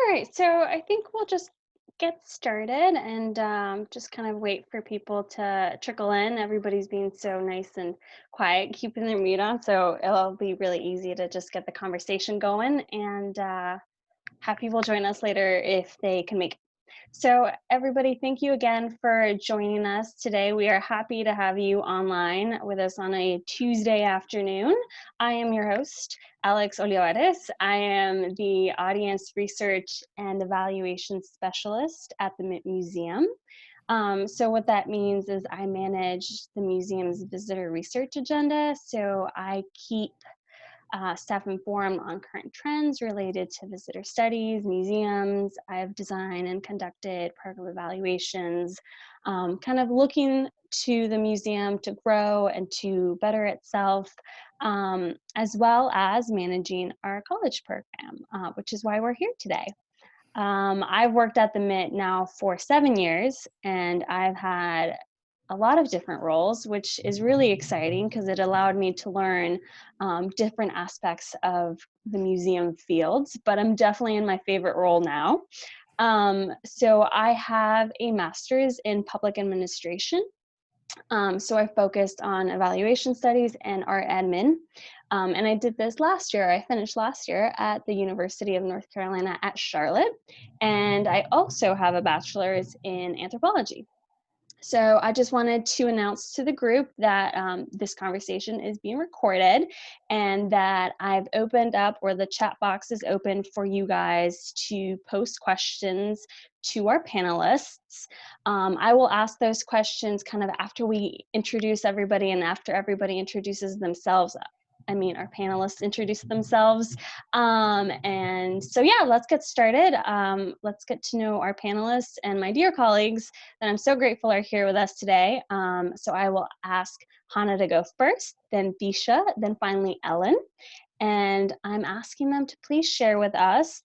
All right, so I think we'll just get started and just kind of wait for people to trickle in. Everybody's being so nice and quiet, keeping their mute on, so it'll be really easy to just get the conversation going and have people join us later if they can make it. So, everybody, thank you again for joining us today. We are happy to have you online with us on a Tuesday afternoon. I am your host, Alex Olivares. I am the Audience Research and Evaluation Specialist at the Mint Museum. So what that means is I manage the museum's visitor research agenda. So I keep staff informed on current trends related to visitor studies, museums. I've designed and conducted program evaluations, kind of looking to the museum to grow and to better itself, as well as managing our college program, which is why we're here today. I've worked at the Mint now for 7 years, and I've had a lot of different roles, which is really exciting because it allowed me to learn different aspects of the museum fields. But I'm definitely in my favorite role now. So I have a master's in public administration. So I focused on evaluation studies and art admin. And I did this last year. I finished last year at the University of North Carolina at Charlotte. And I also have a bachelor's in anthropology. So I just wanted to announce to the group that this conversation is being recorded and that I've opened up, or the chat box is open for you guys to post questions to our panelists. I will ask those questions kind of after we introduce everybody and after everybody introduces themselves. Our panelists introduce themselves. And so, yeah, let's get started. Let's get to know our panelists and my dear colleagues that I'm so grateful are here with us today. So I will ask Hannah to go first, then Disha, then finally Ellen. And I'm asking them to please share with us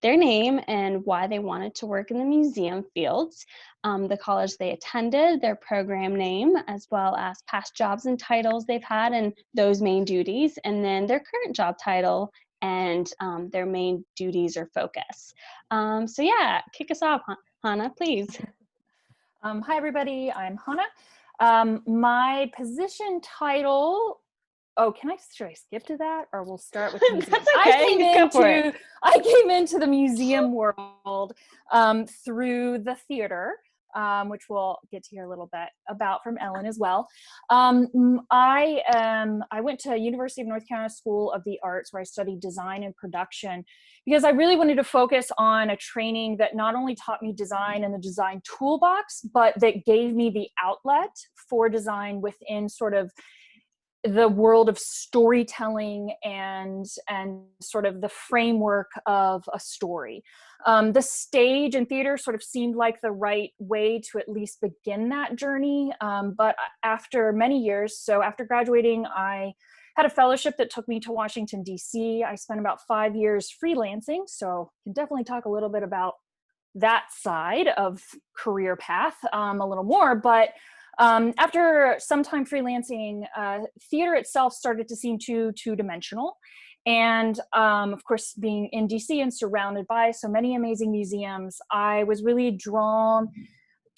their name and why they wanted to work in the museum fields, the college they attended, their program name, as well as past jobs and titles they've had and those main duties, and then their current job title and their main duties or focus. So yeah, kick us off, Hannah, please. Hi, everybody. I'm Hannah. My position title. Oh, should I skip to that, or we'll start with museums? That's okay. Go for it. I came into the museum world through the theater, which we'll get to hear a little bit about from Ellen as well. I went to University of North Carolina School of the Arts, where I studied design and production, because I really wanted to focus on a training that not only taught me design and the design toolbox, but that gave me the outlet for design within sort of the world of storytelling and sort of the framework of a story. The stage and theater sort of seemed like the right way to at least begin that journey. But after many years, so after graduating, I had a fellowship that took me to Washington, D.C. I spent about 5 years freelancing, so can definitely talk a little bit about that side of career path a little more. But after some time freelancing, theater itself started to seem too two-dimensional. And of course, being in DC and surrounded by so many amazing museums, I was really drawn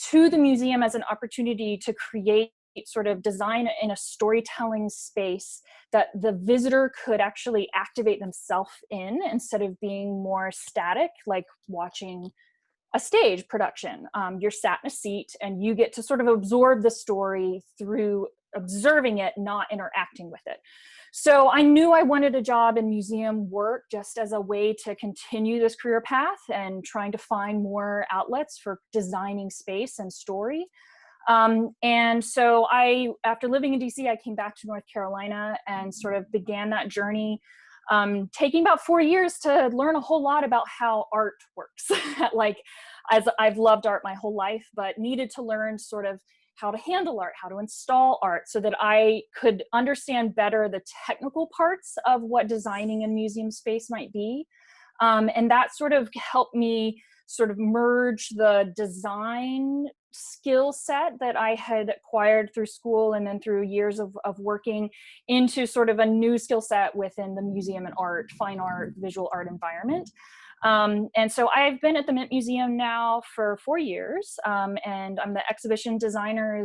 to the museum as an opportunity to create sort of design in a storytelling space that the visitor could actually activate themselves in, instead of being more static, like watching a stage production. You're sat in a seat and you get to sort of absorb the story through observing it, not interacting with it. So I knew I wanted a job in museum work just as a way to continue this career path and trying to find more outlets for designing space and story. And so after living in DC, I came back to North Carolina and sort of began that journey, taking about 4 years to learn a whole lot about how art works. Like, as I've loved art my whole life, but needed to learn sort of how to handle art, how to install art, so that I could understand better the technical parts of what designing a museum space might be. And that sort of helped me sort of merge the design skill set that I had acquired through school and then through years of working into sort of a new skill set within the museum and art, fine art, visual art environment. And so I've been at the Mint Museum now for 4 years, and I'm the exhibition designer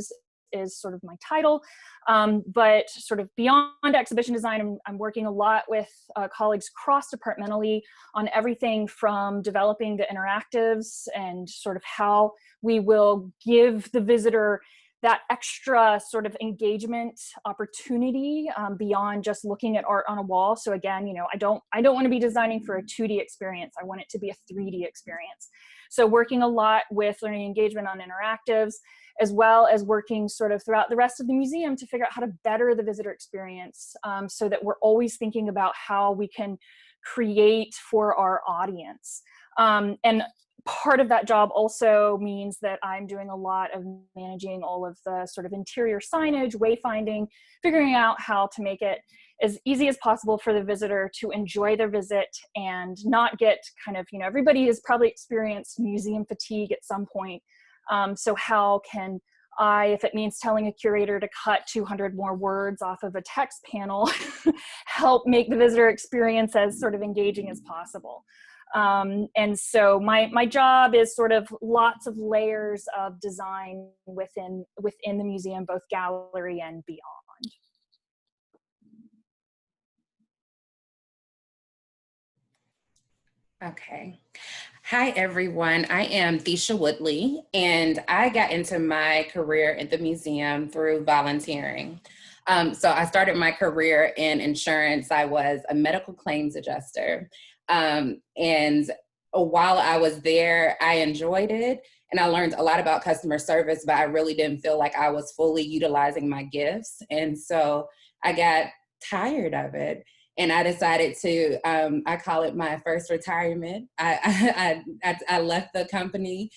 is sort of my title. But sort of beyond exhibition design, I'm working a lot with colleagues cross-departmentally on everything from developing the interactives and sort of how we will give the visitor that extra sort of engagement opportunity beyond just looking at art on a wall. So again, I don't want to be designing for a 2D experience. I want it to be a 3D experience. So working a lot with learning engagement on interactives, as well as working sort of throughout the rest of the museum to figure out how to better the visitor experience, so that we're always thinking about how we can create for our audience. And part of that job also means that I'm doing a lot of managing all of the sort of interior signage, wayfinding, figuring out how to make it as easy as possible for the visitor to enjoy their visit and not get kind of, everybody has probably experienced museum fatigue at some point. So how can I, if it means telling a curator to cut 200 more words off of a text panel, help make the visitor experience as sort of engaging as possible? And so my job is sort of lots of layers of design within the museum, both gallery and beyond. Okay. Hi, everyone. I am Thisha Woodley, and I got into my career at the museum through volunteering. So I started my career in insurance. I was a medical claims adjuster. And while I was there, I enjoyed it, and I learned a lot about customer service, but I really didn't feel like I was fully utilizing my gifts. And so I got tired of it. And I decided to, I call it my first retirement. I left the company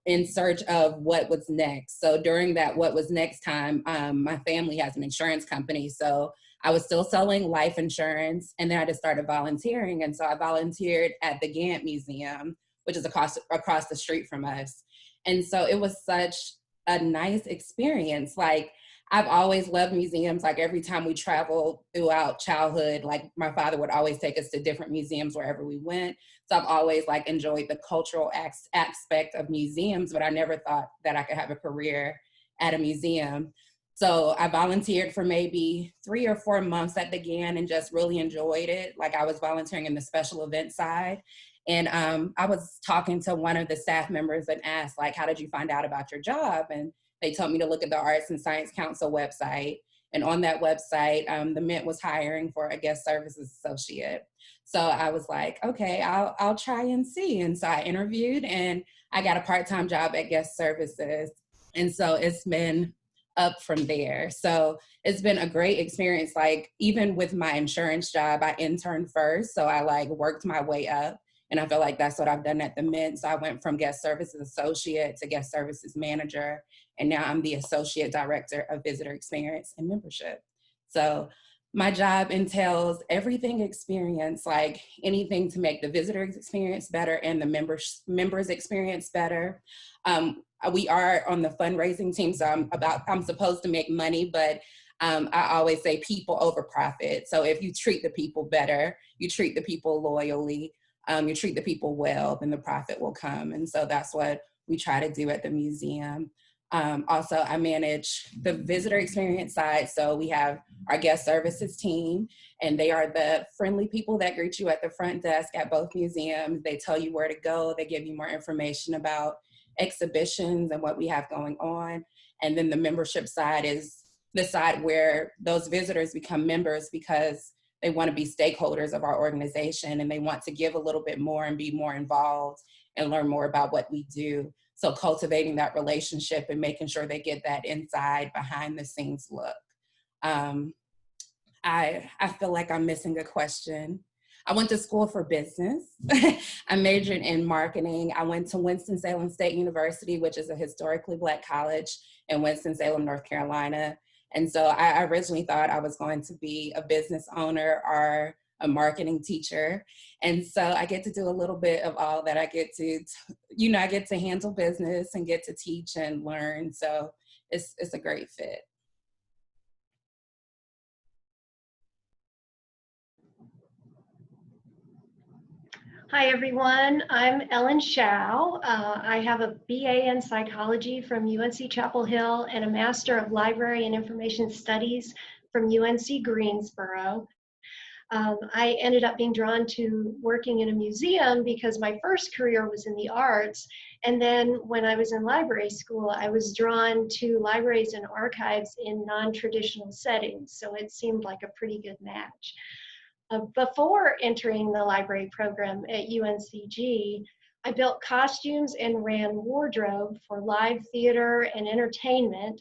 in search of what was next. So during that what was next time, my family has an insurance company. So I was still selling life insurance, and then I just started volunteering. And so I volunteered at the Gantt Museum, which is across the street from us. And so it was such a nice experience. Like, I've always loved museums. Like, every time we traveled throughout childhood, like, my father would always take us to different museums wherever we went. So I've always enjoyed the cultural aspect of museums, but I never thought that I could have a career at a museum. So I volunteered for maybe 3 or 4 months at the Gann and just really enjoyed it. Like, I was volunteering in the special event side. And I was talking to one of the staff members and asked, how did you find out about your job? And they told me to look at the Arts and Science Council website. And on that website, the Mint was hiring for a guest services associate. So I was like, okay, I'll try and see. And so I interviewed, and I got a part-time job at guest services. And so it's been up from there. So it's been a great experience. Even with my insurance job, I interned first. So I worked my way up. And I feel like that's what I've done at the Mint. So I went from guest services associate to guest services manager. And now I'm the associate director of visitor experience and membership. So my job entails everything experience, like anything to make the visitor experience better and the members experience better. We are on the fundraising team, so I'm supposed to make money, but I always say people over profit. So if you treat the people better, you treat the people loyally, you treat the people well, then the profit will come. And so that's what we try to do at the museum. Also, I manage the visitor experience side. So we have our guest services team, and they are the friendly people that greet you at the front desk at both museums. They tell you where to go. They give you more information about exhibitions and what we have going on. And then the membership side is the side where those visitors become members because they want to be stakeholders of our organization, and they want to give a little bit more and be more involved and learn more about what we do. So cultivating that relationship and making sure they get that inside behind the scenes look. I feel like I'm missing a question. I went to school for business. I majored in marketing. I went to Winston-Salem State University, which is a historically Black college in Winston-Salem, North Carolina. And so I originally thought I was going to be a business owner or a marketing teacher. And so I get to do a little bit of all that. I get to handle business and get to teach and learn. So it's a great fit. Hi, everyone. I'm Ellen Shao. I have a BA in psychology from UNC Chapel Hill and a Master of Library and Information Studies from UNC Greensboro. I ended up being drawn to working in a museum because my first career was in the arts. And then when I was in library school, I was drawn to libraries and archives in non-traditional settings. So it seemed like a pretty good match. Before entering the library program at UNCG, I built costumes and ran wardrobe for live theater and entertainment.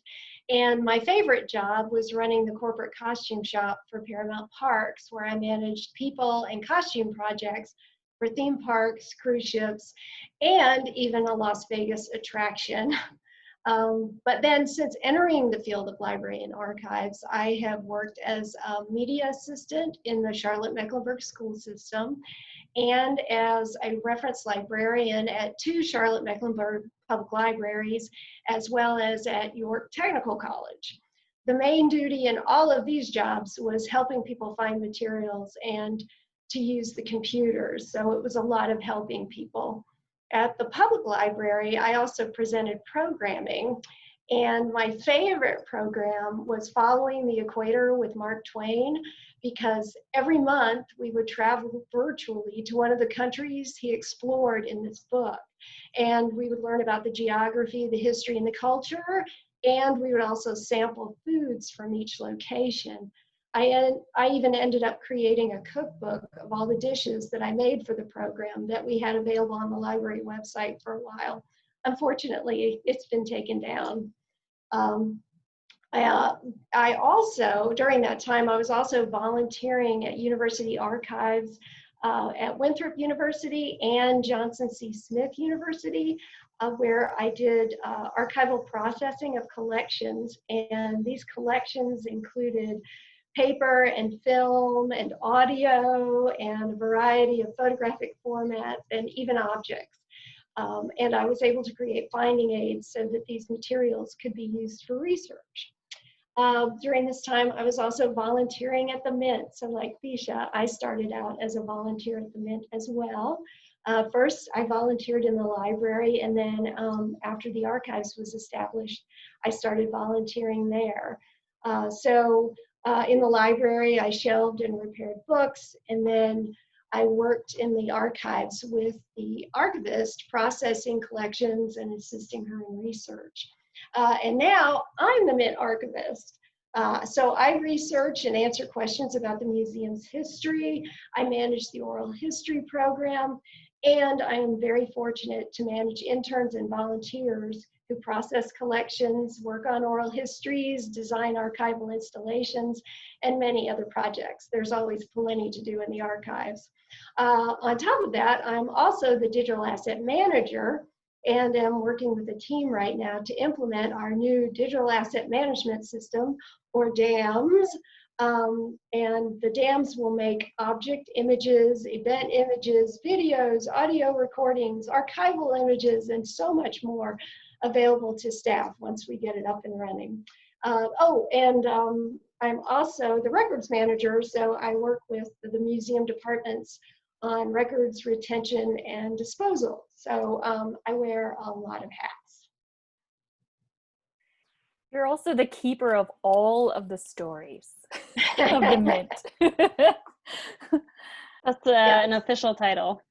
And my favorite job was running the corporate costume shop for Paramount Parks, where I managed people and costume projects for theme parks, cruise ships, and even a Las Vegas attraction. But then since entering the field of library and archives, I have worked as a media assistant in the Charlotte-Mecklenburg school system and as a reference librarian at 2 Charlotte-Mecklenburg public libraries, as well as at York Technical College. The main duty in all of these jobs was helping people find materials and to use the computers. So it was a lot of helping people. At the public library, I also presented programming, and my favorite program was Following the Equator with Mark Twain, because every month we would travel virtually to one of the countries he explored in this book. And we would learn about the geography, the history, and the culture, and we would also sample foods from each location. I even ended up creating a cookbook of all the dishes that I made for the program that we had available on the library website for a while. Unfortunately, it's been taken down. I also, during that time, I was also volunteering at University Archives at Winthrop University and Johnson C. Smith University, where I did archival processing of collections. And these collections included paper and film and audio and a variety of photographic formats and even objects. And I was able to create finding aids so that these materials could be used for research. During this time, I was also volunteering at the Mint. So like Fisha, I started out as a volunteer at the Mint as well. First, I volunteered in the library, and then after the archives was established, I started volunteering there. In the library, I shelved and repaired books, and then I worked in the archives with the archivist, processing collections and assisting her in research. And now I'm the Mint archivist. So I research and answer questions about the museum's history. I manage the oral history program, and I am very fortunate to manage interns and volunteers who process collections, work on oral histories, design archival installations, and many other projects. There's always plenty to do in the archives. On top of that, I'm also the digital asset manager and am working with a team right now to implement our new digital asset management system, or DAMS. And the DAMS will make object images, event images, videos, audio recordings, archival images, and so much more available to staff once we get it up and running. I'm also the records manager, so I work with the museum departments on records retention and disposal. So I wear a lot of hats. You're also the keeper of all of the stories of the Mint. That's an official title.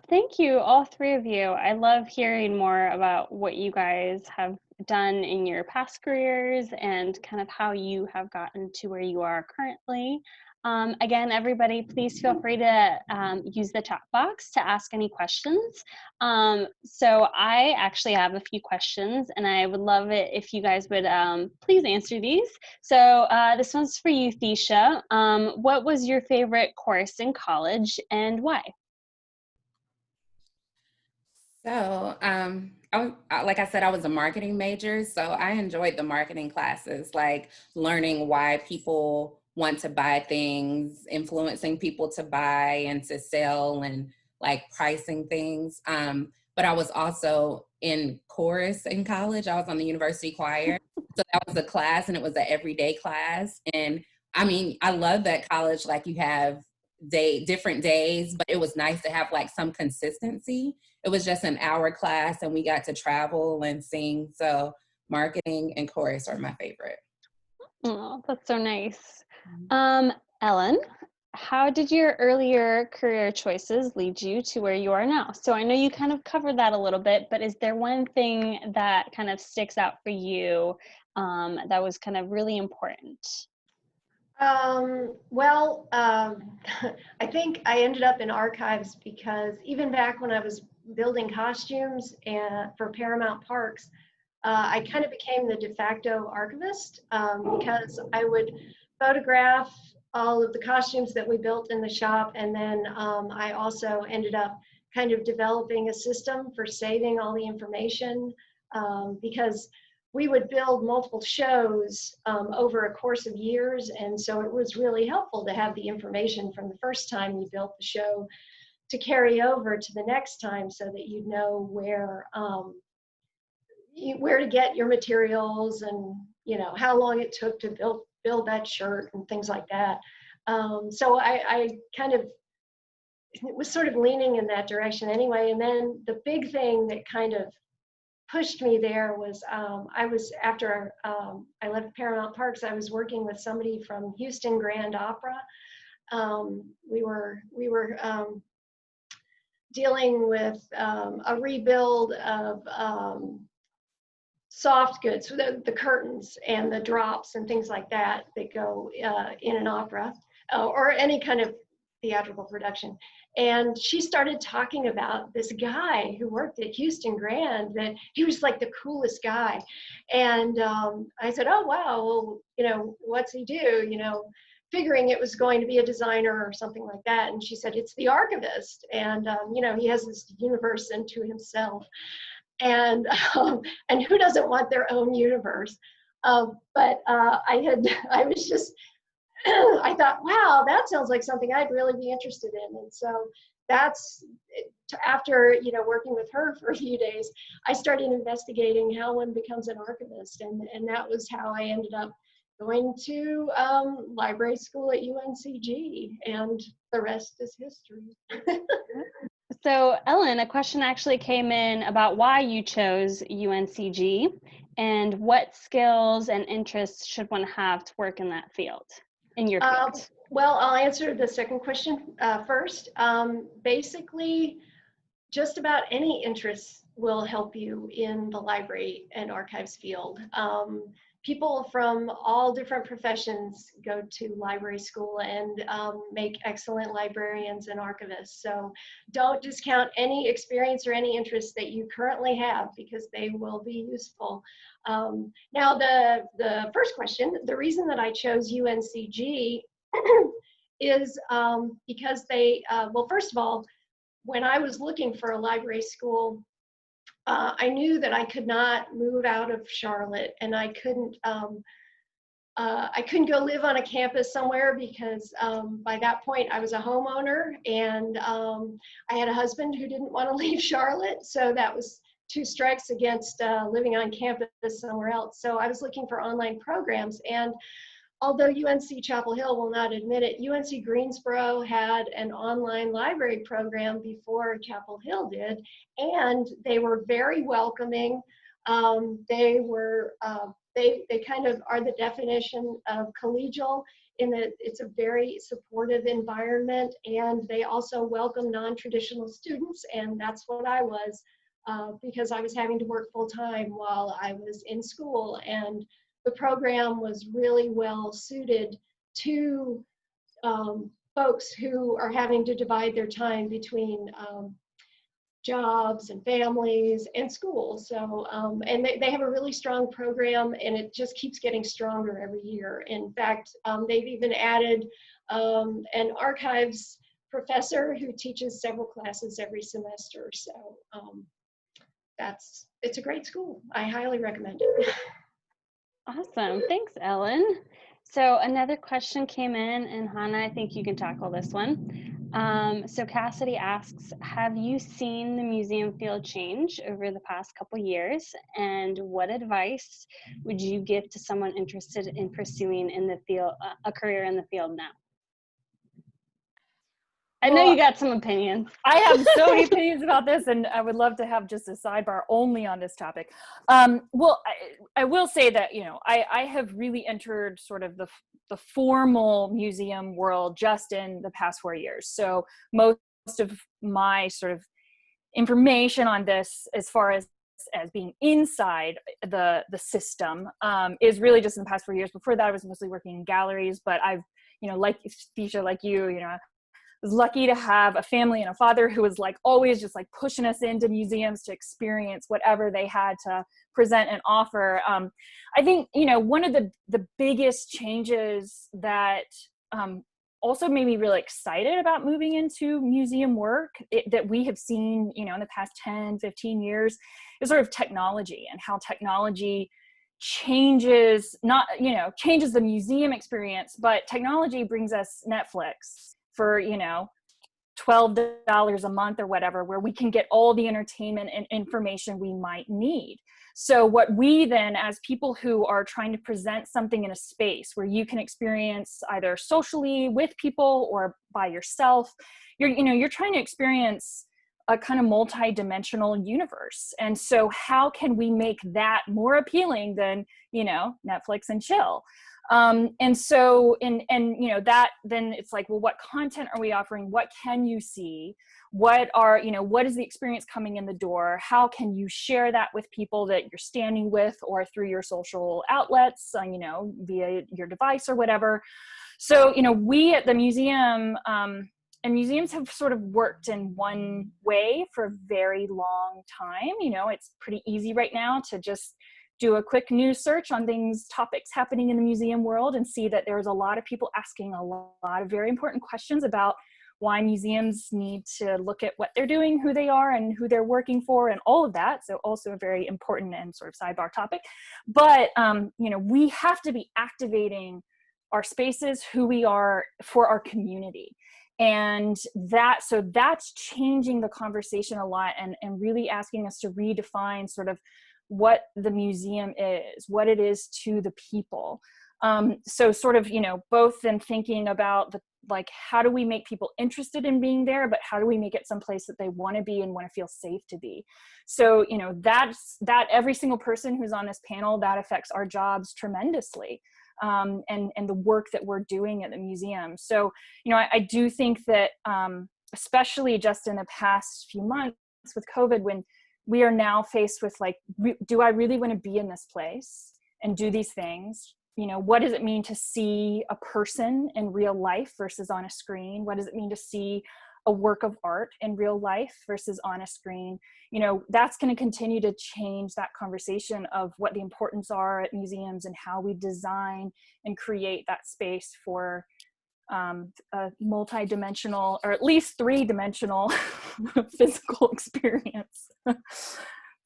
Thank you, all 3 of you. I love hearing more about what you guys have done in your past careers and kind of how you have gotten to where you are currently. Again, everybody, please feel free to use the chat box to ask any questions. So I actually have a few questions, and I would love it if you guys would please answer these. So this one's for you, Thisha. What was your favorite course in college and why? So, like I said, I was a marketing major, so I enjoyed the marketing classes, like learning why people want to buy things, influencing people to buy and to sell, and like pricing things. But I was also in chorus in college. I was on the university choir. So that was a class, and it was an everyday class. And I mean, I love that college, like you have different days, but it was nice to have like some consistency. It was just an hour class and we got to travel and sing. So marketing and chorus are my favorite. Oh, that's so nice. Um, Ellen, how did your earlier career choices lead you to where you are now? So I know you kind of covered that a little bit, but is there one thing that kind of sticks out for you that was kind of really important? I think I ended up in archives because even back when I was building costumes for Paramount Parks, I kind of became the de facto archivist because I would photograph all of the costumes that we built in the shop, and then I also ended up kind of developing a system for saving all the information because we would build multiple shows over a course of years, and so it was really helpful to have the information from the first time you built the show to carry over to the next time so that you know where to get your materials and how long it took to build that shirt and things like that. So I kind of was sort of leaning in that direction anyway. And then the big thing that kind of pushed me there was after I left Paramount Parks, I was working with somebody from Houston Grand Opera. We were dealing with a rebuild of soft goods, so the curtains and the drops and things like that that go in an opera or any kind of theatrical production. And she started talking about this guy who worked at Houston Grand, that he was like the coolest guy. And I said, oh, wow, well, what's he do? Figuring it was going to be a designer or something like that. And she said, it's the archivist. And, he has this universe unto himself. And who doesn't want their own universe? But I was just, I thought, wow, that sounds like something I'd really be interested in. And so that's after working with her for a few days, I started investigating how one becomes an archivist, and that was how I ended up going to library school at UNCG, and the rest is history. So Ellen, a question actually came in about why you chose UNCG and what skills and interests should one have to work in that field, in your field? Well, I'll answer the second question first. Basically, just about any interests will help you in the library and archives field. People from all different professions go to library school and make excellent librarians and archivists. So don't discount any experience or any interest that you currently have, because they will be useful. Now, the first question, the reason that I chose UNCG is because they, well, first of all, when I was looking for a library school, I knew that I could not move out of Charlotte, and I couldn't go live on a campus somewhere because by that point I was a homeowner, and I had a husband who didn't want to leave Charlotte, so that was two strikes against living on campus somewhere else. So I was looking for online programs, and although UNC Chapel Hill will not admit it, UNC Greensboro had an online library program before Chapel Hill did, and they were very welcoming. They kind of are the definition of collegial in that it's a very supportive environment, and they also welcome non-traditional students, and that's what I was because I was having to work full-time while I was in school, and the program was really well suited to folks who are having to divide their time between jobs and families and school. So, and they have a really strong program, and it just keeps getting stronger every year. In fact, they've even added an archives professor who teaches several classes every semester. So it's a great school. I highly recommend it. Awesome. Thanks, Ellen. So another question came in, and Hannah, I think you can tackle this one. So Cassidy asks, have you seen the museum field change over the past couple years? And what advice would you give to someone interested in pursuing in the field, a career in the field now? I know Well, you got some opinions. I have so many opinions about this, and I would love to have just a sidebar only on this topic. Well, I will say that, you know, I have really entered sort of the formal museum world just in the past 4 years. So most of my sort of information on this, as far as being inside the system, is really just in the past 4 years. Before that, I was mostly working in galleries, but I've, you know, like Tisha, like you know, was lucky to have a family and a father who was like always just like pushing us into museums to experience whatever they had to present and offer. I think, you know, one of the biggest changes that also made me really excited about moving into museum work that we have seen, you know, in the past 10, 15 years is sort of technology, and how technology changes, not, you know, changes the museum experience, but technology brings us Netflix for, you know, $12 a month or whatever, where we can get all the entertainment and information we might need. So what we then, as people who are trying to present something in a space where you can experience either socially with people or by yourself, you're trying to experience a kind of multi-dimensional universe. And so how can we make that more appealing than, you know, Netflix and chill? And so, and you know, that then it's like, well, what content are we offering? What can you see? What are, you know, what is the experience coming in the door? How can you share that with people that you're standing with, or through your social outlets, you know, via your device or whatever? So, you know, we at the museum, and museums have sort of worked in one way for a very long time. You know, it's pretty easy right now to just do a quick news search on topics happening in the museum world, and see that there's a lot of people asking a lot of very important questions about why museums need to look at what they're doing, who they are, and who they're working for, and all of that. So also a very important and sort of sidebar topic. But, you know, we have to be activating our spaces, who we are, for our community. And so that's changing the conversation a lot, and really asking us to redefine sort of what the museum is, what it is to the people. So sort of, you know, both in thinking about like, how do we make people interested in being there, but how do we make it someplace that they want to be and want to feel safe to be? So, you know, that every single person who's on this panel, that affects our jobs tremendously. And the work that we're doing at the museum. So, you know, I do think that, especially just in the past few months with COVID, when we are now faced with like, do I really want to be in this place and do these things? You know, what does it mean to see a person in real life versus on a screen? What does it mean to see a work of art in real life versus on a screen? You know, that's going to continue to change that conversation of what the importance are at museums, and how we design and create that space for a multi-dimensional, or at least three-dimensional physical experience.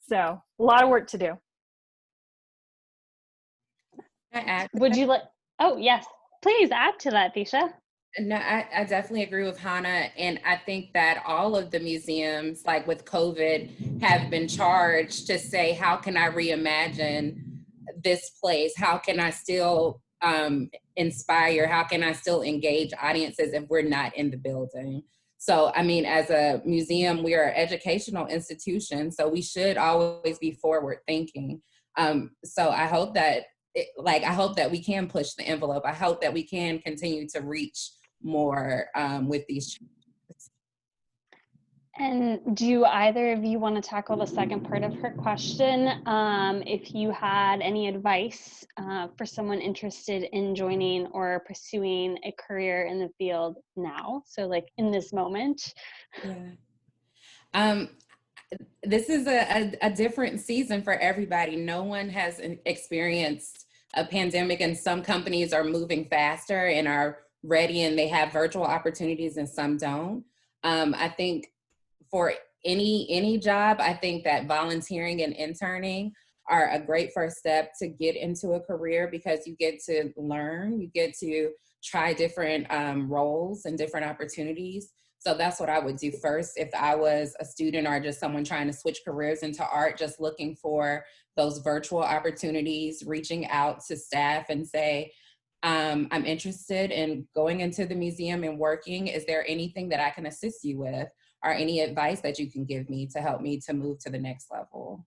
So a lot of work to do. Can I add to Would that? you like, oh yes, please add to that, Disha. No, I definitely agree with Hannah. And I think that all of the museums, like with COVID, have been charged to say, how can I reimagine this place? How can I still inspire? How can I still engage audiences if we're not in the building? So, I mean, as a museum, we are an educational institution, so we should always be forward thinking. So I hope that I hope that we can push the envelope. I hope that we can continue to reach more with these changes. And do either of you want to tackle the second part of her question? If you had any advice for someone interested in joining or pursuing a career in the field now, so like in this moment. Yeah. This is a different season for everybody. No one has experienced a pandemic, and some companies are moving faster and are ready, and they have virtual opportunities, and some don't. I think for any job, I think that volunteering and interning are a great first step to get into a career, because you get to learn, you get to try different roles and different opportunities. So that's what I would do first if I was a student or just someone trying to switch careers into art, just looking for those virtual opportunities, reaching out to staff and say, I'm interested in going into the museum and working. Is there anything that I can assist you with, or any advice that you can give me to help me to move to the next level?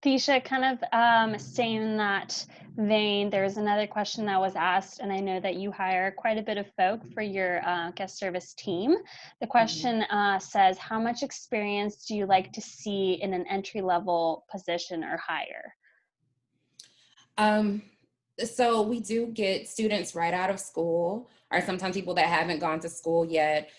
Tisha, kind of staying in that vein, there's another question that was asked, and I know that you hire quite a bit of folk for your guest service team. The question says, how much experience do you like to see in an entry-level position or higher? So we do get students right out of school, or sometimes people that haven't gone to school yet.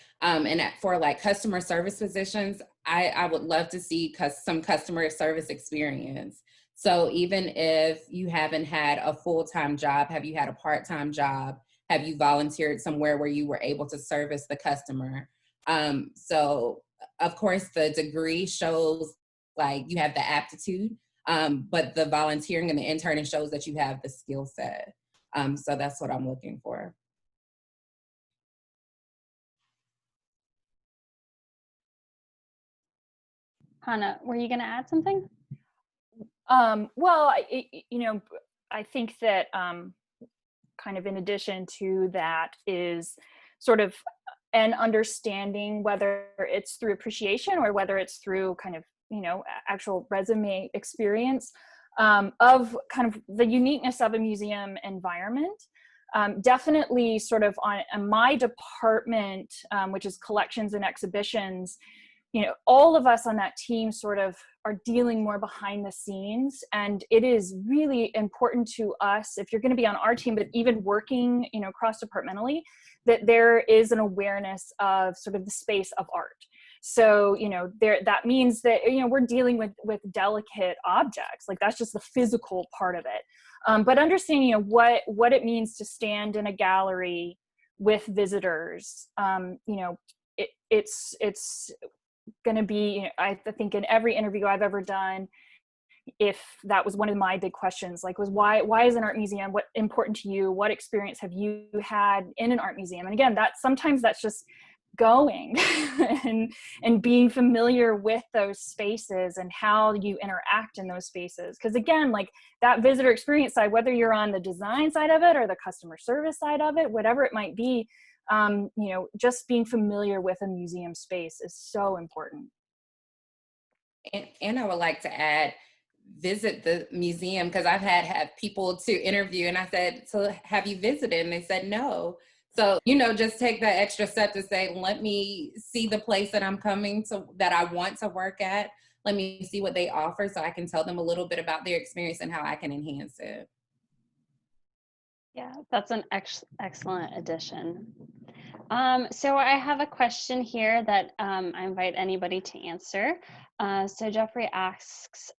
For like customer service positions, I would love to see some customer service experience. So even if you haven't had a full-time job, have you had a part-time job? Have you volunteered somewhere where you were able to service the customer? So of course the degree shows like you have the aptitude, but the volunteering and the interning shows that you have the skill set. So that's what I'm looking for. Hannah, were you going to add something? Well, I think that kind of in addition to that is sort of an understanding, whether it's through appreciation or whether it's through kind of, actual resume experience, of kind of the uniqueness of a museum environment. Definitely sort of on my department, which is collections and exhibitions, all of us on that team sort of are dealing more behind the scenes. And it is really important to us, if you're going to be on our team, but even working, cross-departmentally, that there is an awareness of sort of the space of art. So, that means that, we're dealing with delicate objects, like that's just the physical part of it. But understanding, what it means to stand in a gallery with visitors, it's going to be, I think in every interview I've ever done, if that was one of my big questions, like was why is an art museum, what important to you, what experience have you had in an art museum? And again, sometimes that's just going and being familiar with those spaces and how you interact in those spaces. Because again, like that visitor experience side, whether you're on the design side of it or the customer service side of it, whatever it might be, just being familiar with a museum space is so important. And I would like to add, visit the museum, because I've had people to interview and I said, so have you visited? And they said no. So, just take that extra step to say, let me see the place that I'm coming to, that I want to work at. Let me see what they offer so I can tell them a little bit about their experience and how I can enhance it. Yeah, that's an excellent addition. So I have a question here that I invite anybody to answer. So Jeffrey asks,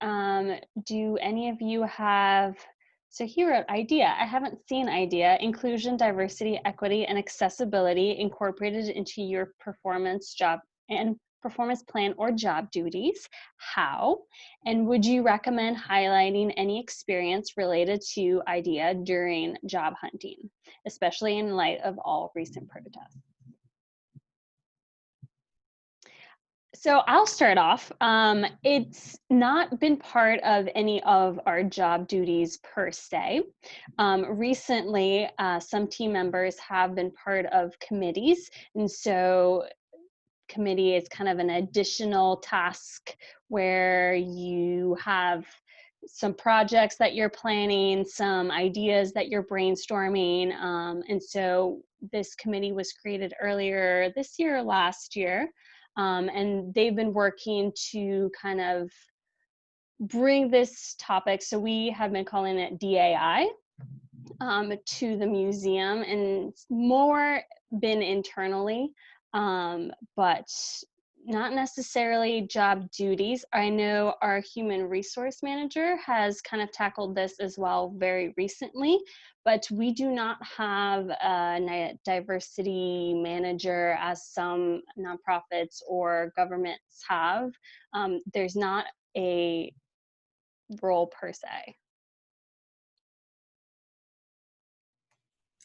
do any of you have, so he wrote IDEA. I haven't seen IDEA, inclusion, diversity, equity, and accessibility incorporated into your performance plan or job duties. How? And would you recommend highlighting any experience related to IDEA during job hunting, especially in light of all recent protests? So I'll start off. It's not been part of any of our job duties per se. Recently, some team members have been part of committees, and so committee is kind of an additional task where you have some projects that you're planning, some ideas that you're brainstorming. And so this committee was created earlier this year or last year. And they've been working to kind of bring this topic, so we have been calling it DAI, to the museum, and it's more been internally, but not necessarily job duties. I know our human resource manager has kind of tackled this as well very recently, but we do not have a diversity manager as some nonprofits or governments have. There's not a role per se.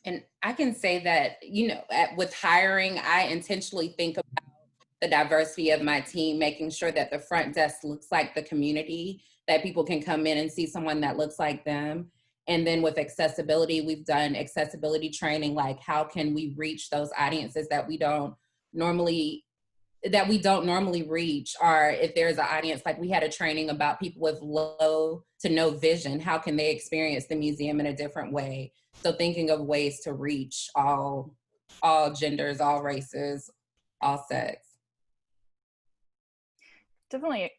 And I can say that, with hiring, I intentionally think about the diversity of my team, making sure that the front desk looks like the community, that people can come in and see someone that looks like them. And then with accessibility, we've done accessibility training, like how can we reach those audiences that we don't normally reach, or if there's an audience, like we had a training about people with low to no vision, how can they experience the museum in a different way? So thinking of ways to reach all genders, all races, all sex. Definitely,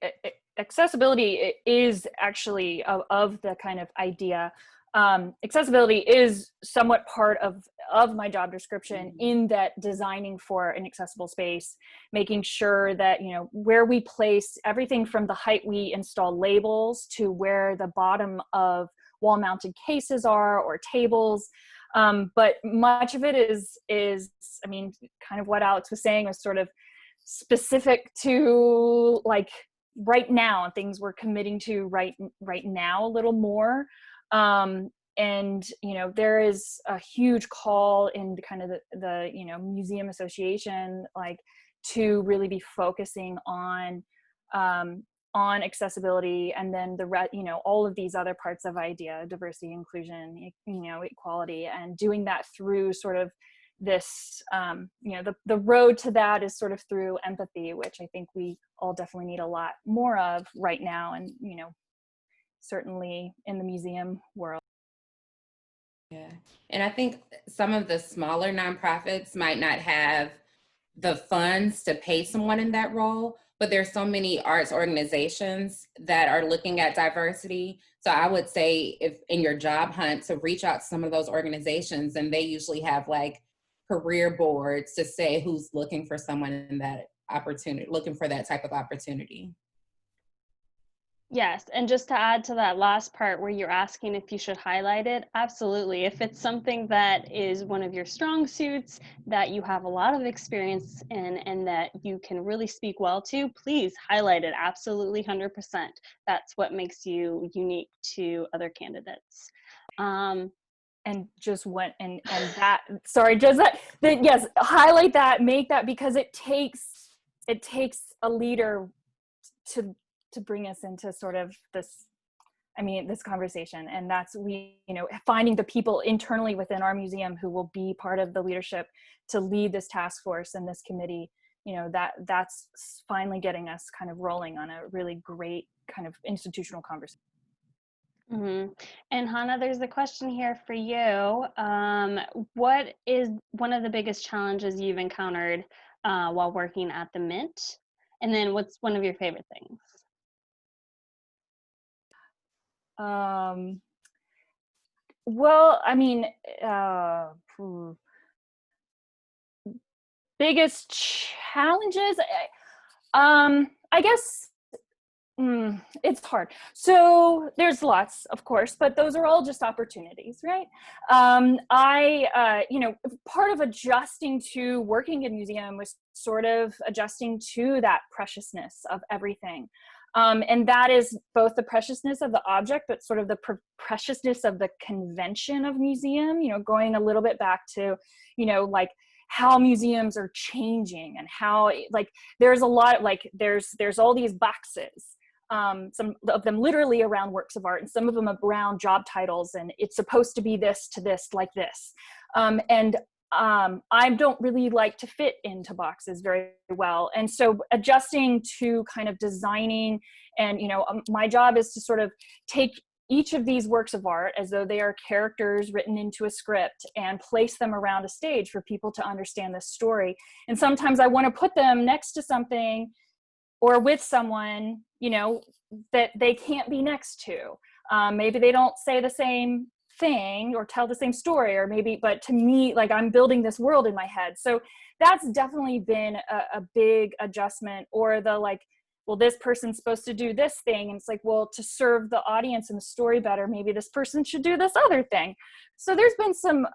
accessibility is actually of the kind of idea. Accessibility is somewhat part of my job description, in that designing for an accessible space, making sure that, you know, where we place everything from the height we install labels to where the bottom of wall mounted cases are, or tables. But much of it is, I mean, kind of what Alex was saying, was sort of specific to like right now, and things we're committing to right now a little more. And, you know, there is a huge call in kind of the you know, museum association, like, to really be focusing on accessibility, and then you know, all of these other parts of IDEA, diversity, inclusion, you know, equality, and doing that through sort of this, you know, the road to that is sort of through empathy, which I think we all definitely need a lot more of right now, and, you know, certainly in the museum world. Yeah. And I think some of the smaller nonprofits might not have the funds to pay someone in that role, but there's so many arts organizations that are looking at diversity. So I would say, if in your job hunt, to reach out to some of those organizations, and they usually have like career boards to say who's looking for someone in that opportunity, looking for that type of opportunity. Yes, and just to add to that last part where you're asking if you should highlight it, absolutely. If it's something that is one of your strong suits, that you have a lot of experience in, and that you can really speak well to, please highlight it. Absolutely, 100%. That's what makes you unique to other candidates. And just went and that, sorry, just that yes, highlight that, make that, because it takes a leader to bring us into sort of this, I mean, this conversation. And that's, we, you know, finding the people internally within our museum who will be part of the leadership to lead this task force and this committee, you know, that's finally getting us kind of rolling on a really great kind of institutional conversation. Mm-hmm. And Hannah, there's a question here for you. What is one of the biggest challenges you've encountered while working at the Mint? And then what's one of your favorite things? Well, I mean, biggest challenges, I guess, it's hard. So there's lots, of course, but those are all just opportunities, right? You know, part of adjusting to working in museum was sort of adjusting to that preciousness of everything. And that is both the preciousness of the object, but sort of the preciousness of the convention of museum, you know, going a little bit back to, you know, like how museums are changing, and how, like, there's a lot, like, there's all these boxes, some of them literally around works of art, and some of them around job titles, and it's supposed to be this to this, like this. I don't really like to fit into boxes very well. And so adjusting to kind of designing, and, you know, my job is to sort of take each of these works of art as though they are characters written into a script, and place them around a stage for people to understand the story. And sometimes I want to put them next to something or with someone, you know, that they can't be next to. Maybe they don't say the same thing or tell the same story, or maybe, but to me, like, I'm building this world in my head. So that's definitely been a big adjustment. Or the, like, well, this person's supposed to do this thing, and it's like, well, to serve the audience and the story better, maybe this person should do this other thing. So there's been some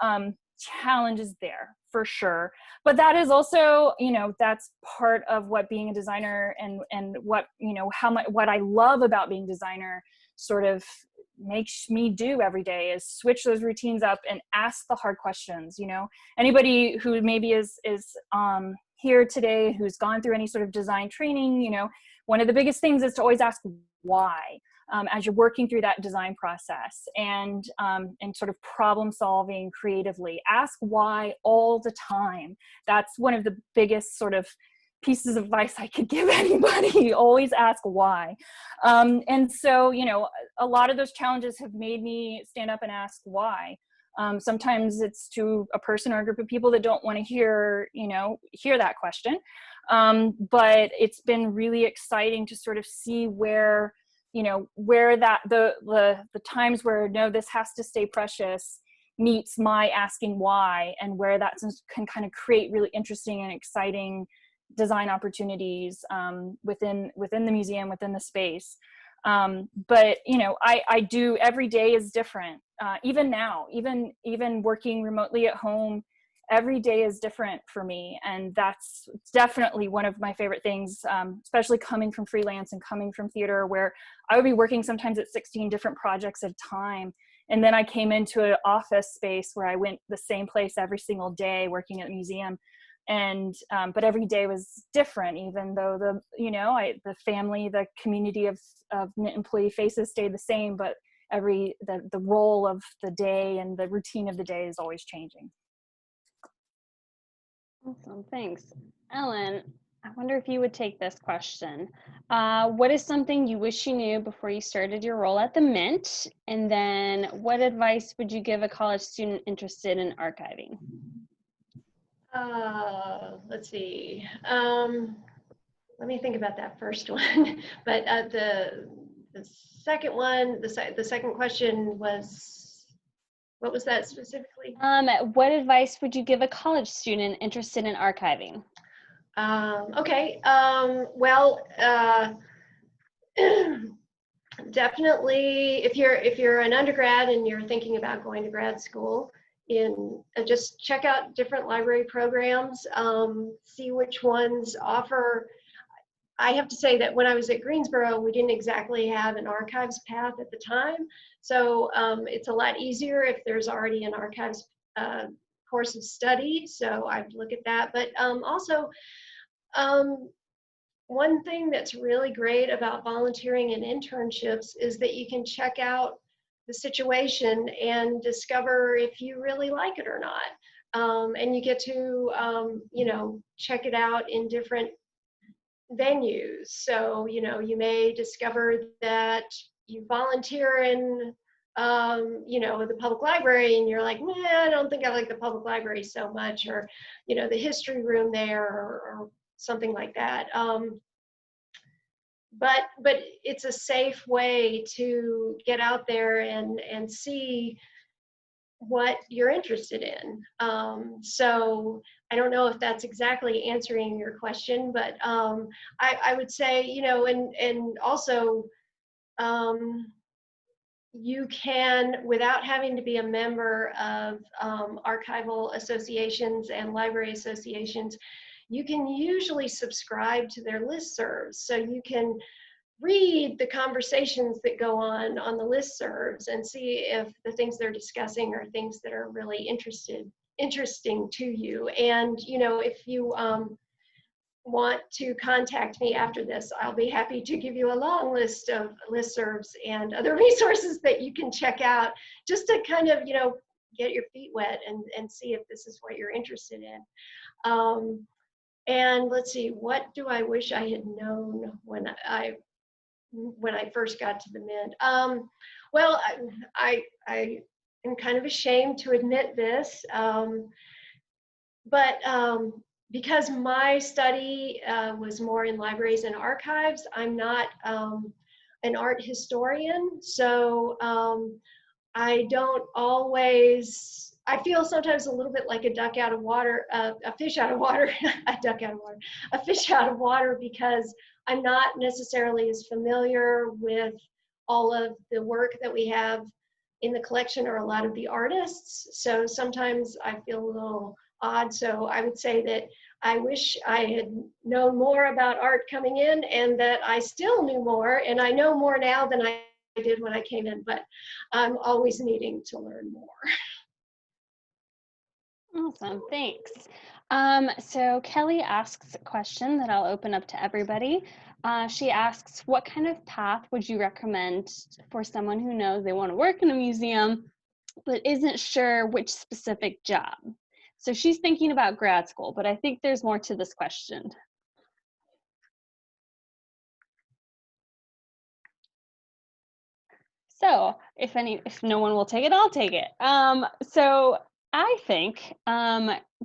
challenges there, for sure. But that is also, you know, that's part of what being a designer, and what, you know, what I love about being a designer sort of makes me do every day, is switch those routines up and ask the hard questions. You know, anybody who maybe is here today, who's gone through any sort of design training, you know, one of the biggest things is to always ask why. as you're working through that design process and sort of problem solving creatively. Ask why all the time. That's one of the biggest sort of pieces of advice I could give anybody. Always ask why. And so, you know, a lot of those challenges have made me stand up and ask why. Sometimes it's to a person or a group of people that don't want to hear that question. But it's been really exciting to sort of see where that the times where, no, this has to stay precious meets my asking why, and where that can kind of create really interesting and exciting design opportunities within the museum, within the space. But you know, I do, every day is different. Even now, even working remotely at home, every day is different for me. And that's definitely one of my favorite things, especially coming from freelance and coming from theater, where I would be working sometimes at 16 different projects at a time. And then I came into an office space where I went the same place every single day working at the museum. And but every day was different, even though the family, the community of employee faces stayed the same, but the role of the day and the routine of the day is always changing. Awesome, thanks. Ellen, I wonder if you would take this question. What is something you wish you knew before you started your role at the Mint? And then what advice would you give a college student interested in archiving? Let's see. Let me think about that first one. But the second one, the second question was, what was that specifically? What advice would you give a college student interested in archiving? Okay. Well, definitely, if you're an undergrad and you're thinking about going to grad school, just check out different library programs, see which ones offer. I have to say that when I was at Greensboro, we didn't exactly have an archives path at the time. So it's a lot easier if there's already an archives course of study. So I'd look at that. But also, one thing that's really great about volunteering and internships is that you can check out the situation and discover if you really like it or not. And you get to, check it out in different venues. So, you may discover that you volunteer in, the public library, and you're like, I don't think I like the public library so much, or, the history room there, or something like that. But it's a safe way to get out there and see what you're interested in. So I don't know if that's exactly answering your question, but I would say, and also you can, without having to be a member of archival associations and library associations, you can usually subscribe to their listservs. So you can read the conversations that go on the listservs and see if the things they're discussing are things that are really interesting to you. And, if you want to contact me after this, I'll be happy to give you a long list of listservs and other resources that you can check out, just to kind of, get your feet wet and see if this is what you're interested in. And let's see, what do I wish I had known when I first got to the Mint? Well, I am kind of ashamed to admit this, but because my study was more in libraries and archives, I'm not an art historian, so I don't always, I feel sometimes a little bit like a duck out of water, a fish out of water, a duck out of water, a fish out of water, because I'm not necessarily as familiar with all of the work that we have in the collection, or a lot of the artists. So sometimes I feel a little odd. So I would say that I wish I had known more about art coming in, and that I still knew more, and I know more now than I did when I came in, but I'm always needing to learn more. Awesome, thanks. So Kelly asks a question that I'll open up to everybody. She asks, what kind of path would you recommend for someone who knows they want to work in a museum, but isn't sure which specific job? So she's thinking about grad school, but I think there's more to this question. So if no one will take it, I'll take it. So I think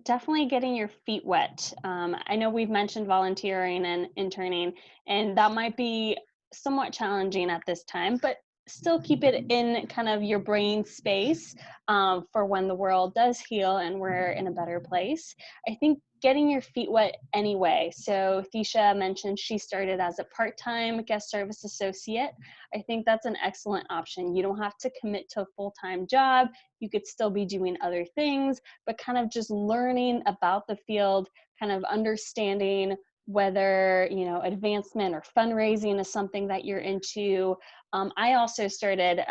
definitely getting your feet wet. I know we've mentioned volunteering and interning, and that might be somewhat challenging at this time, but still keep it in kind of your brain space for when the world does heal and we're in a better place. I think getting your feet wet anyway. So Thisha mentioned she started as a part-time guest service associate. I think that's an excellent option. You don't have to commit to a full-time job. You could still be doing other things, but kind of just learning about the field, kind of understanding whether, you know, advancement or fundraising is something that you're into. I also started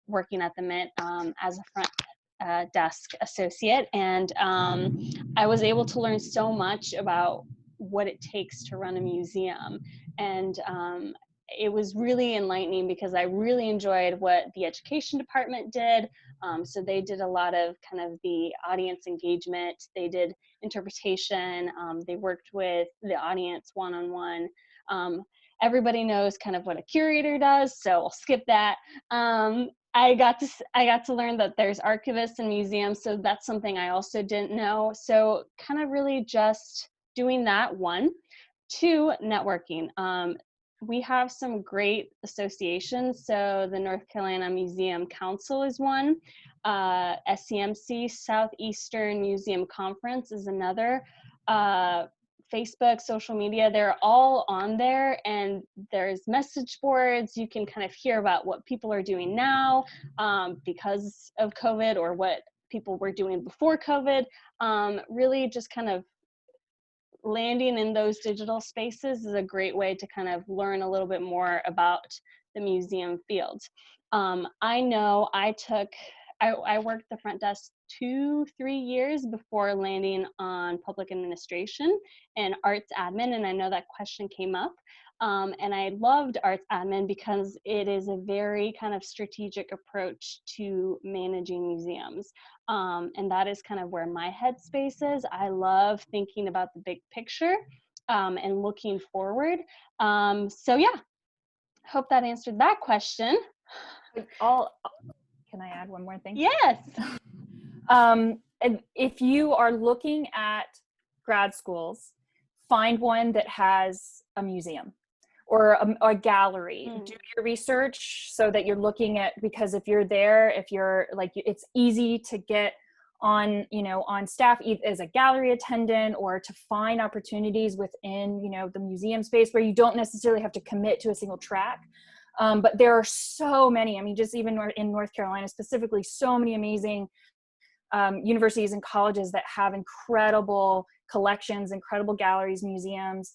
working at the Mint as a front desk associate, and I was able to learn so much about what it takes to run a museum. And it was really enlightening because I really enjoyed what the education department did. So they did a lot of kind of the audience engagement. They did interpretation. They worked with the audience one-on-one. Everybody knows kind of what a curator does, so I'll skip that. I got to learn that there's archivists in museums, so that's something I also didn't know. So kind of really just doing that, one. Two, networking. We have some great associations. So the North Carolina Museum Council is one. SCMC, Southeastern Museum Conference, is another. Facebook, social media, they're all on there, and there's message boards. You can kind of hear about what people are doing now because of COVID, or what people were doing before COVID. Really just kind of landing in those digital spaces is a great way to kind of learn a little bit more about the museum field. I know I worked the front desk 2-3 years before landing on public administration and arts admin, and I know that question came up. And I loved arts admin because it is a very kind of strategic approach to managing museums. And that is kind of where my headspace is. I love thinking about the big picture and looking forward. So yeah, hope that answered that question. Can I add one more thing? Yes. And if you are looking at grad schools, find one that has a museum or a gallery. Do your research so that you're looking at, because if you're there, if you're like, it's easy to get on, you know, on staff as a gallery attendant, or to find opportunities within, you know, the museum space where you don't necessarily have to commit to a single track. But there are so many, I mean, just even in North Carolina specifically, so many amazing universities and colleges that have incredible collections, incredible galleries, museums.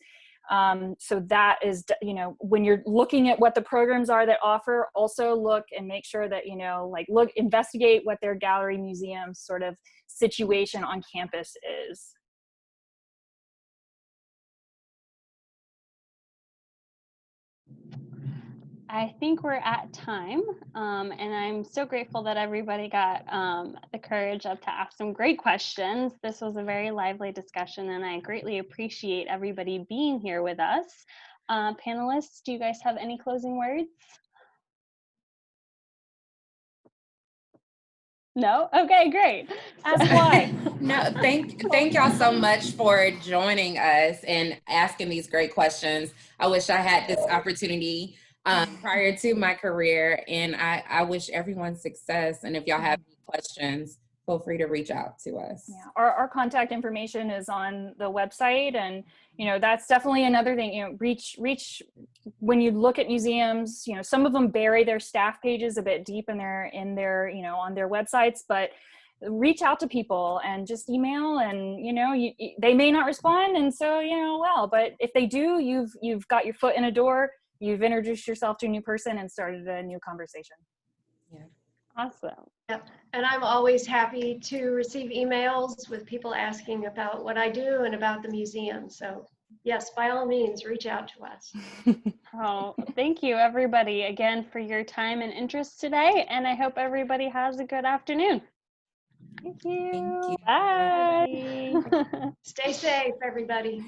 So that is, you know, when you're looking at what the programs are that offer, also look and make sure that, you know, like investigate what their gallery museum sort of situation on campus is. I think we're at time, and I'm so grateful that everybody got the courage up to ask some great questions. This was a very lively discussion, and I greatly appreciate everybody being here with us. Panelists, do you guys have any closing words? No? Okay, great. Ask why. No, thank y'all so much for joining us and asking these great questions. I wish I had this opportunity prior to my career, and I wish everyone success. And if y'all have any questions, feel free to reach out to us. Yeah, our contact information is on the website, and you know, that's definitely another thing. You know, reach when you look at museums. You know, some of them bury their staff pages a bit deep in their you know, on their websites, but reach out to people and just email, and you know, they may not respond, and so, you know, well, but if they do, you've got your foot in a door, you've introduced yourself to a new person and started a new conversation. Yeah. Awesome. And I'm always happy to receive emails with people asking about what I do and about the museum. So yes, by all means, reach out to us. Oh, thank you everybody again for your time and interest today. And I hope everybody has a good afternoon. Thank you. Thank you. Bye. Stay safe, everybody.